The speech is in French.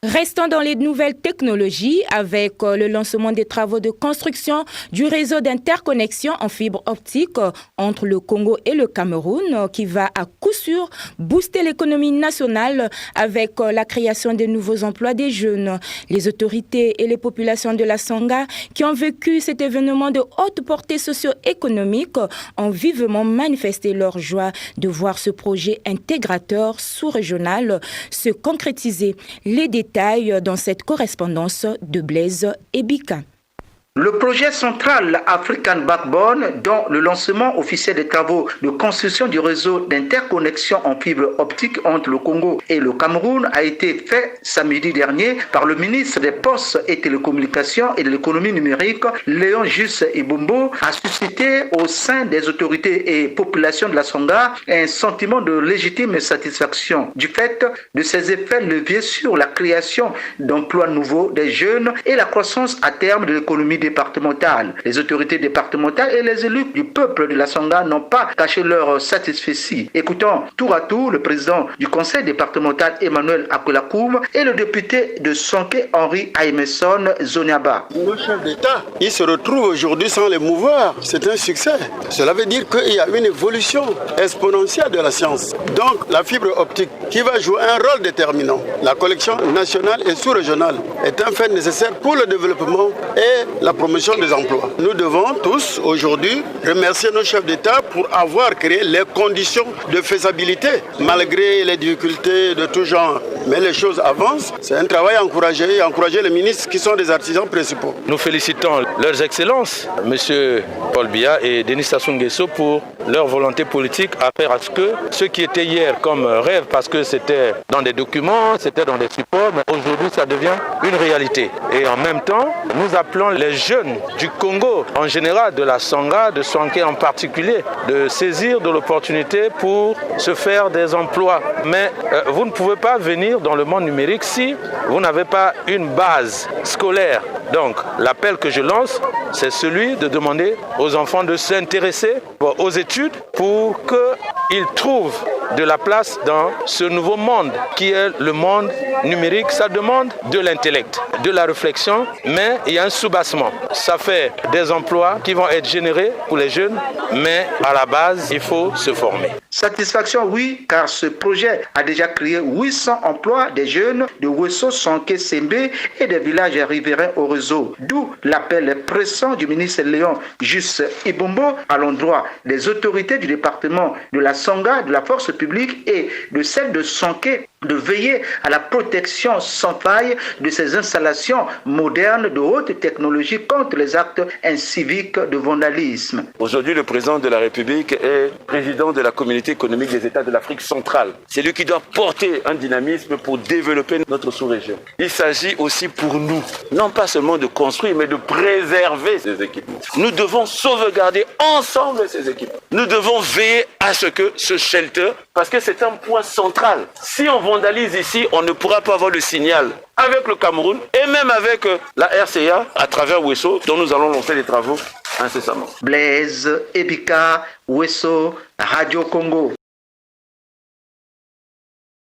Restons dans les nouvelles technologies avec le lancement des travaux de construction du réseau d'interconnexion en fibre optique entre le Congo et le Cameroun qui va à coup sûr booster l'économie nationale avec la création de nouveaux emplois des jeunes. Les autorités et les populations de la Sangha qui ont vécu cet événement de haute portée socio-économique ont vivement manifesté leur joie de voir ce projet intégrateur sous-régional se concrétiser. Les détails dans cette correspondance de Blaise Ebika. Le projet central African Backbone, dont le lancement officiel des travaux de construction du réseau d'interconnexion en fibre optique entre le Congo et le Cameroun, a été fait samedi dernier par le ministre des Postes et Télécommunications et de l'économie numérique, Léon Juste Ibombo, a suscité au sein des autorités et populations de la Sangha un sentiment de légitime satisfaction du fait de ses effets leviers sur la création d'emplois nouveaux des jeunes et la croissance à terme de l'économie départementale. Les autorités départementales et les élus du peuple de la Sangha n'ont pas caché leur satisfaction. Écoutons tour à tour le président du conseil départemental Emmanuel Akolakoum et le député de Sonké Henri Aimeson Zoniaba. Le chef d'État, il se retrouve aujourd'hui sans les mouvoir. C'est un succès. Cela veut dire qu'il y a une évolution exponentielle de la science. Donc la fibre optique qui va jouer un rôle déterminant. La collection nationale et sous-régionale est un fait nécessaire pour le développement et la promotion des emplois. Nous devons tous aujourd'hui remercier nos chefs d'État pour avoir créé les conditions de faisabilité malgré les difficultés de tout genre. Mais les choses avancent. C'est un travail encouragé les ministres qui sont des artisans principaux. Nous félicitons leurs excellences, M. Paul Biya et Denis Sassou Nguesso, pour leur volonté politique à faire à ce que ce qui était hier comme rêve, parce que c'était dans des documents, c'était dans des supports, mais aujourd'hui ça devient une réalité. Et en même temps, nous appelons les jeunes du Congo, en général de la Sangha, de Sonké en particulier, de saisir de l'opportunité pour se faire des emplois. Mais vous ne pouvez pas venir dans le monde numérique si vous n'avez pas une base scolaire. Donc l'appel que je lance, c'est celui de demander aux enfants de s'intéresser aux études pour qu'ils trouvent de la place dans ce nouveau monde qui est le monde numérique. Ça demande de l'intellect, de la réflexion, mais il y a un soubassement. Ça fait des emplois qui vont être générés pour les jeunes, mais à la base, il faut se former. Satisfaction, oui, car ce projet a déjà créé 800 emplois des jeunes de Wesso, Sonké, Sembe et des villages riverains au réseau. D'où l'appel pressant du ministre Léon Juste Ibombo à l'endroit des autorités du département de la Sangha, de la force publique et de celle de Sonké de veiller à la protection sans faille de ces installations modernes de haute technologie contre les actes inciviques de vandalisme. Aujourd'hui, le président de la République est président de la communauté économique des États de l'Afrique centrale. C'est lui qui doit porter un dynamisme pour développer notre sous-région. Il s'agit aussi pour nous, non pas seulement de construire, mais de préserver ces équipements. Nous devons sauvegarder ensemble ces équipements. Nous devons veiller à ce que ce shelter, parce que c'est un point central. Si on vandalise ici, on ne pourra pas avoir le signal avec le Cameroun et même avec la RCA à travers Wesso, dont nous allons lancer les travaux incessamment. Blaise Ebika, Wesso, Radio Congo.